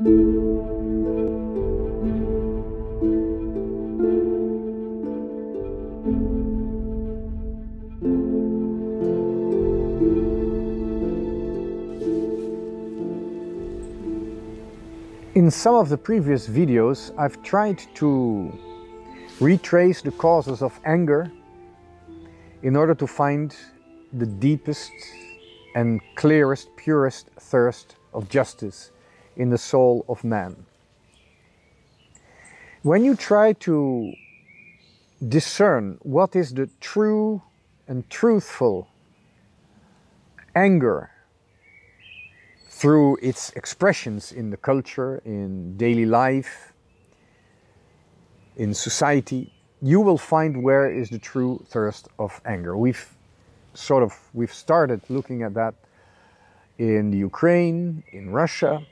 In some of the previous videos, I've tried to retrace the causes of anger in order to find the deepest and clearest, purest thirst of justice in the soul of man. When you try to discern what is the true and truthful anger through its expressions in the culture, in daily life, in society, you will find where is the true thirst of anger. We've started looking at that in the Ukraine, in Russia,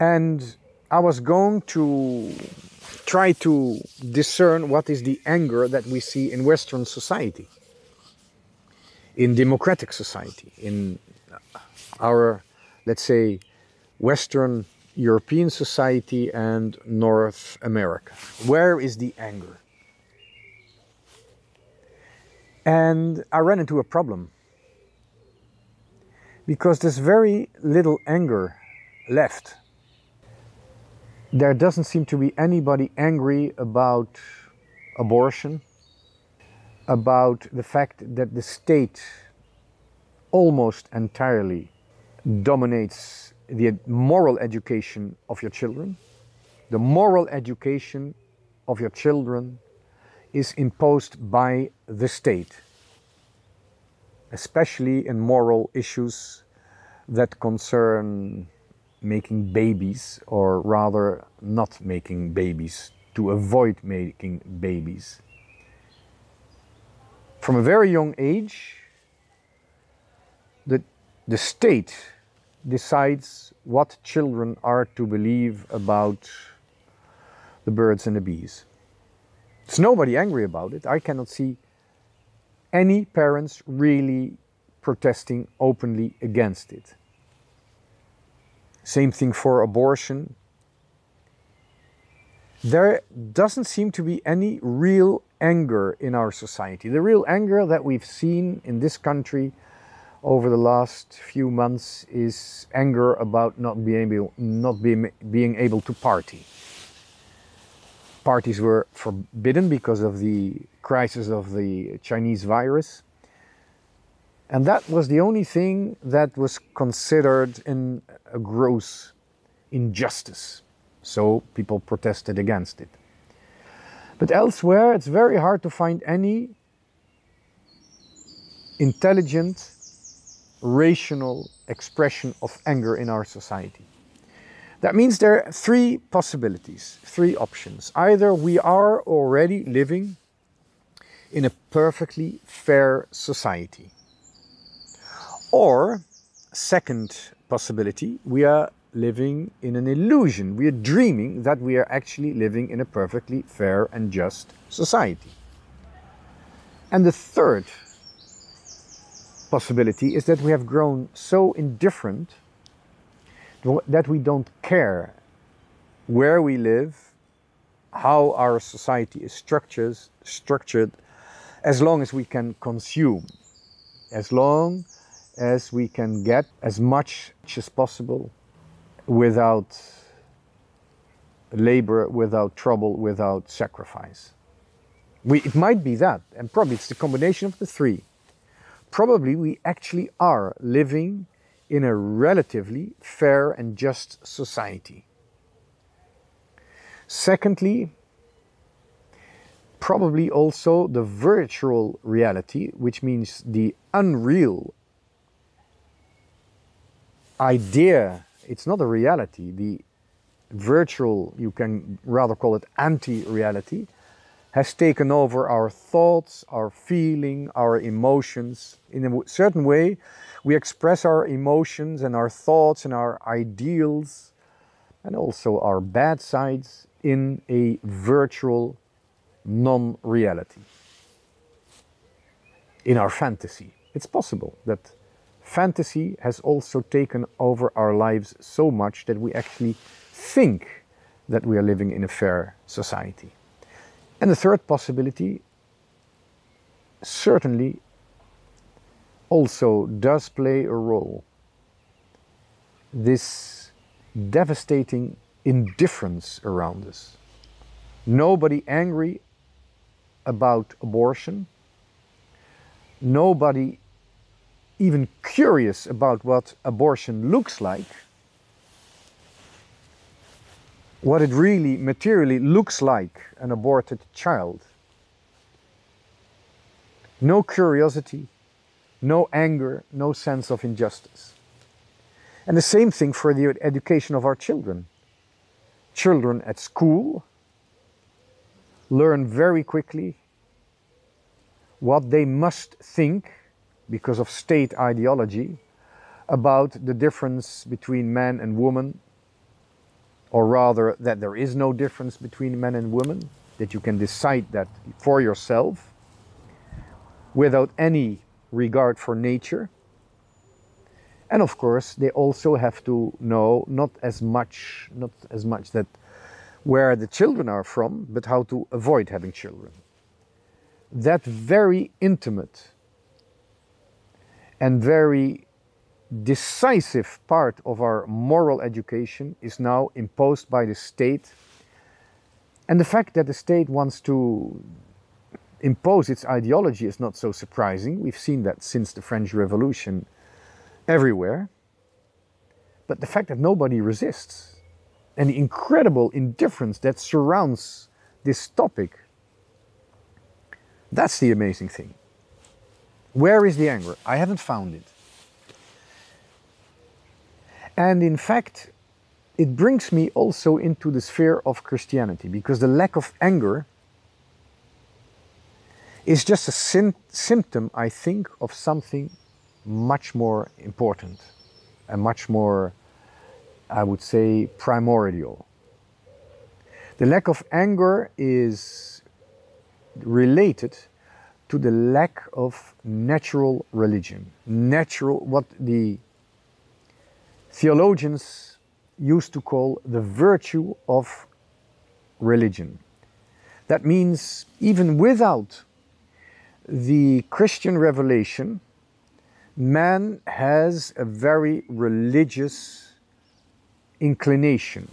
and I was going to try to discern what is the anger that we see in Western society, in democratic society, in our, let's say, Western European society and North America. Where is the anger? And I ran into a problem, because there's very little anger left. There doesn't seem to be anybody angry about abortion, about the fact that the state almost entirely dominates the moral education of your children. The moral education of your children is imposed by the state, especially in moral issues that concern making babies, or rather not making babies, to avoid making babies. From a very young age, the state decides what children are to believe about the birds and the bees. There's nobody angry about it. I cannot see any parents really protesting openly against it. Same thing for abortion. There doesn't seem to be any real anger in our society. The real anger that we've seen in this country over the last few months is anger about not being able to party. Parties were forbidden because of the crisis of the Chinese virus. And that was the only thing that was considered in a gross injustice. So people protested against it. But elsewhere, it's very hard to find any intelligent, rational expression of anger in our society. That means there are three possibilities, three options. Either we are already living in a perfectly fair society, or, second possibility, we are living in an illusion. We are dreaming that we are actually living in a perfectly fair and just society. And the third possibility is that we have grown so indifferent that we don't care where we live, how our society is structured, as long as we can consume, as long as we can get as much as possible without labor, without trouble, without sacrifice. It might be that, and probably it's the combination of the three. Probably we actually are living in a relatively fair and just society. Secondly, probably also the virtual reality, which means the unreal idea. It's not a reality. The virtual, you can rather call it anti-reality, has taken over our thoughts, our feeling, our emotions. In a certain way, we express our emotions and our thoughts and our ideals and also our bad sides in a virtual non-reality. In our fantasy. It's possible that fantasy has also taken over our lives so much that we actually think that we are living in a fair society. And the third possibility certainly also does play a role. This devastating indifference around us. Nobody angry about abortion. Nobody even curious about what abortion looks like. What it really materially looks like, an aborted child. No curiosity, no anger, no sense of injustice. And the same thing for the education of our children. Children at school learn very quickly what they must think, because of state ideology, about the difference between man and woman, or rather that there is no difference between men and women, that you can decide that for yourself without any regard for nature. And of course they also have to know not as much that where the children are from, but how to avoid having children. That very intimate and very decisive part of our moral education is now imposed by the state. And the fact that the state wants to impose its ideology is not so surprising. We've seen that since the French Revolution everywhere. But the fact that nobody resists, and the incredible indifference that surrounds this topic, that's the amazing thing. Where is the anger? I haven't found it. And in fact, it brings me also into the sphere of Christianity, because the lack of anger is just a symptom, I think, of something much more important and much more, I would say, primordial. The lack of anger is related to the lack of natural religion. Natural, what the theologians used to call the virtue of religion. That means even without the Christian revelation, man has a very religious inclination.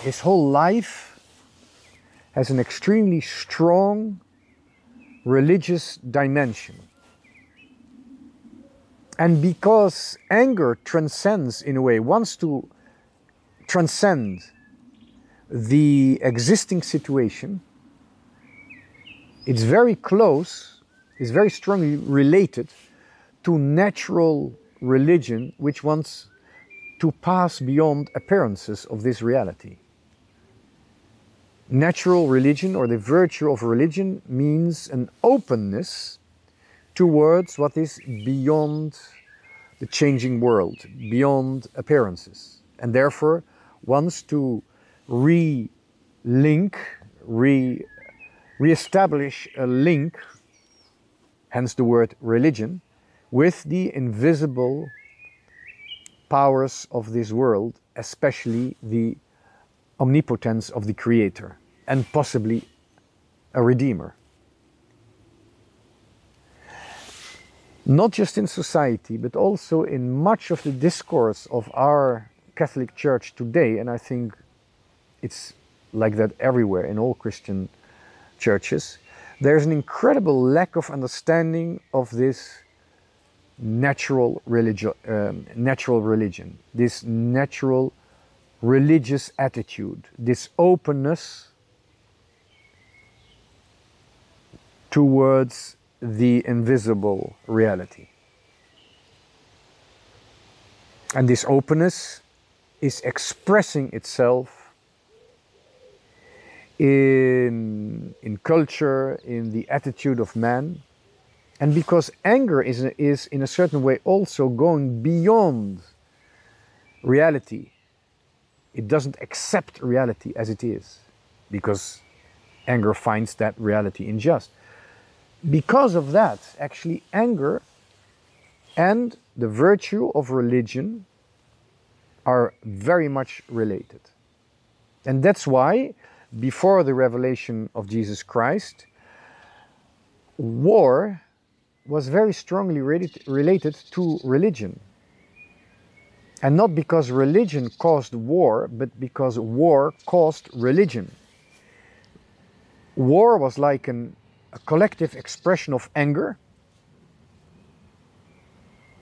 His whole life has an extremely strong religious dimension. And because anger transcends, in a way, wants to transcend the existing situation, it's very close, it's very strongly related to natural religion, which wants to pass beyond appearances of this reality. Natural religion, or the virtue of religion, means an openness towards what is beyond the changing world, beyond appearances, and therefore wants to re-establish a link, hence the word religion, with the invisible powers of this world, especially the omnipotence of the Creator, and possibly a Redeemer. Not just in society, but also in much of the discourse of our Catholic Church today, and I think it's like that everywhere in all Christian churches, there's an incredible lack of understanding of this natural religion, this natural religious attitude, this openness towards the invisible reality. And this openness is expressing itself in culture, in the attitude of man. And because anger is in a certain way also going beyond reality, it doesn't accept reality as it is, because anger finds that reality unjust. Because of that, actually, anger and the virtue of religion are very much related. And that's why, before the revelation of Jesus Christ, war was very strongly related to religion. And not because religion caused war, but because war caused religion. War was like a collective expression of anger,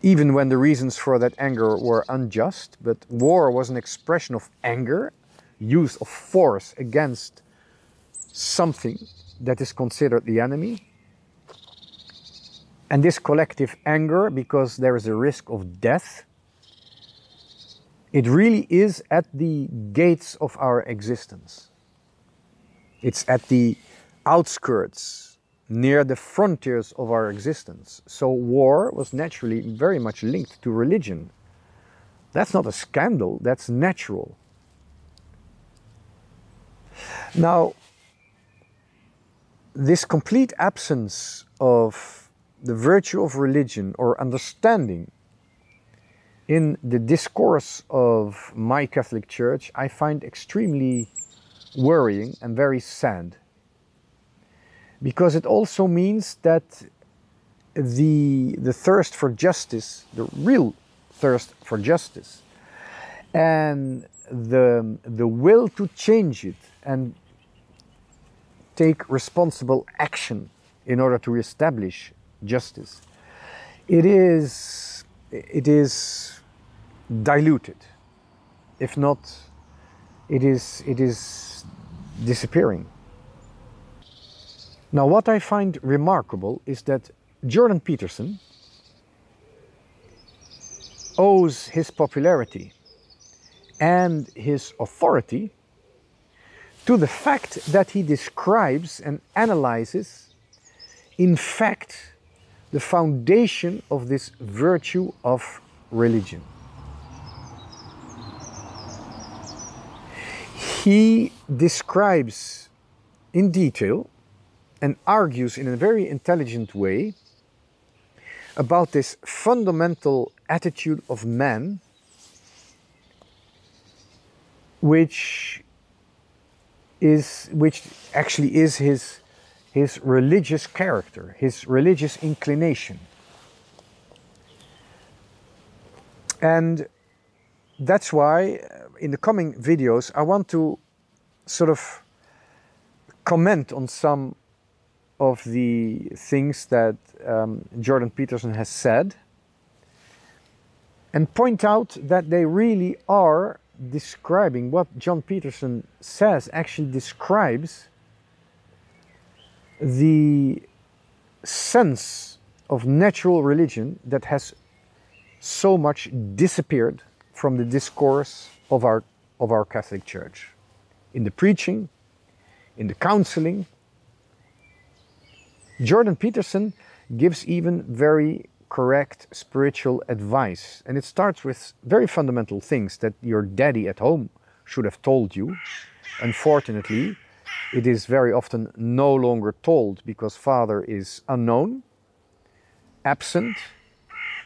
even when the reasons for that anger were unjust. But war was an expression of anger, use of force against something that is considered the enemy. And this collective anger, because there is a risk of death, it really is at the gates of our existence. It's at the outskirts, near the frontiers of our existence. So war was naturally very much linked to religion. That's not a scandal, that's natural. Now, this complete absence of the virtue of religion or understanding in the discourse of my Catholic Church, I find extremely worrying and very sad. Because it also means that the thirst for justice, the real thirst for justice, and the will to change it and take responsible action in order to establish justice, it is diluted. If not, it is disappearing. Now, what I find remarkable is that Jordan Peterson owes his popularity and his authority to the fact that he describes and analyzes, in fact, the foundation of this virtue of religion. He describes in detail and argues in a very intelligent way about this fundamental attitude of man, which actually is his religious character, his religious inclination. And that's why in the coming videos I want to sort of comment on some of the things that Jordan Peterson has said and point out that they really are describing what John Peterson says actually describes the sense of natural religion that has so much disappeared from the discourse of our Catholic Church, in the preaching, in the counseling. Jordan Peterson gives even very correct spiritual advice, and it starts with very fundamental things that your daddy at home should have told you. Unfortunately, it is very often no longer told because father is unknown, absent,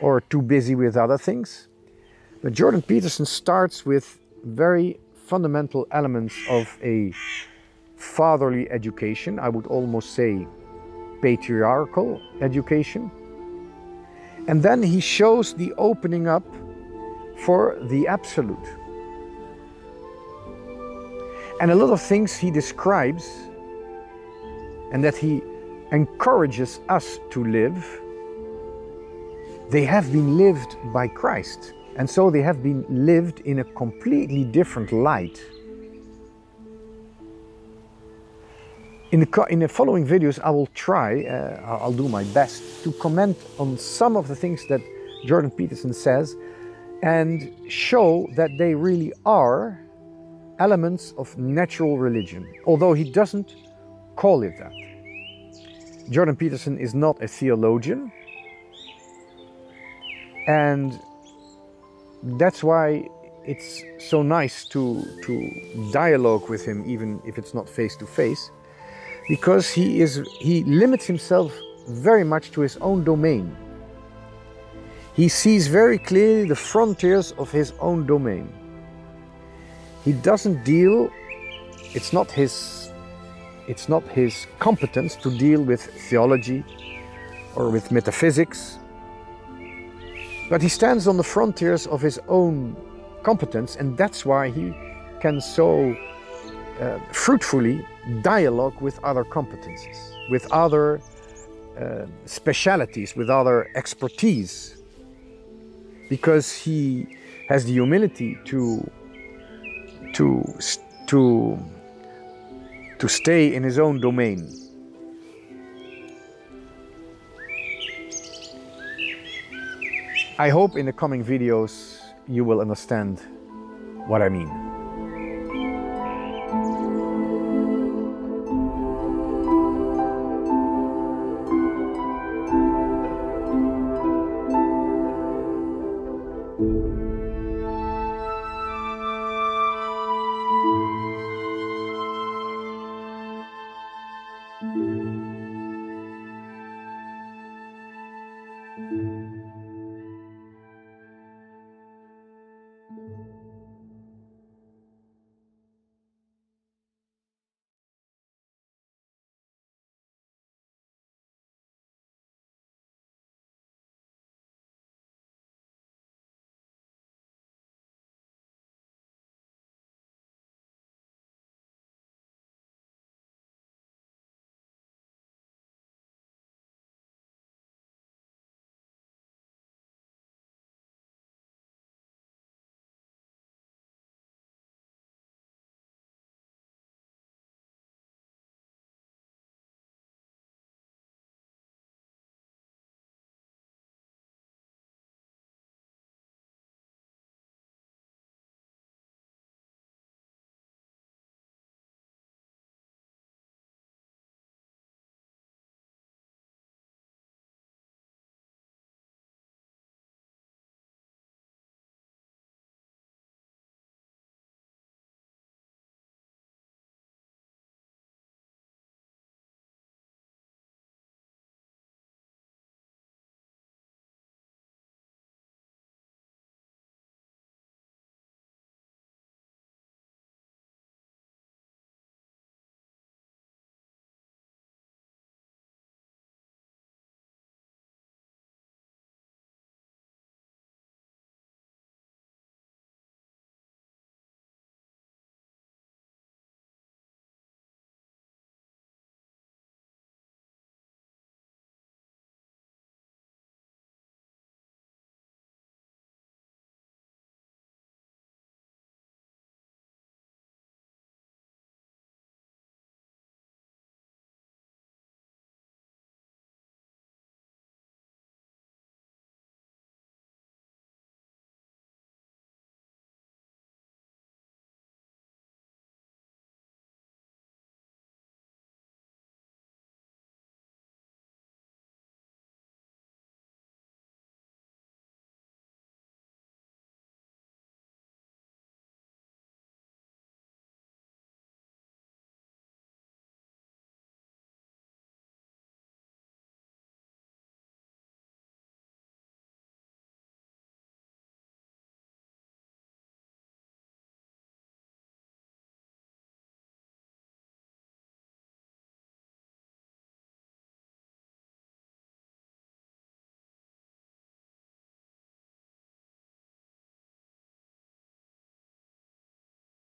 or too busy with other things. But Jordan Peterson starts with very fundamental elements of a fatherly education, I would almost say patriarchal education. And then he shows the opening up for the absolute. And a lot of things he describes and that he encourages us to live, they have been lived by Christ. And so they have been lived in a completely different light. In the following videos, I will try, I'll do my best to comment on some of the things that Jordan Peterson says and show that they really are elements of natural religion, although he doesn't call it that. Jordan Peterson is not a theologian, and that's why it's so nice to dialogue with him, even if it's not face to face, because he limits himself very much to his own domain. He sees very clearly the frontiers of his own domain. He doesn't deal, it's not his competence to deal with theology or with metaphysics, but he stands on the frontiers of his own competence, and that's why he can so fruitfully dialogue with other competences, with other specialities, with other expertise, because he has the humility to stay in his own domain. I hope in the coming videos you will understand what I mean.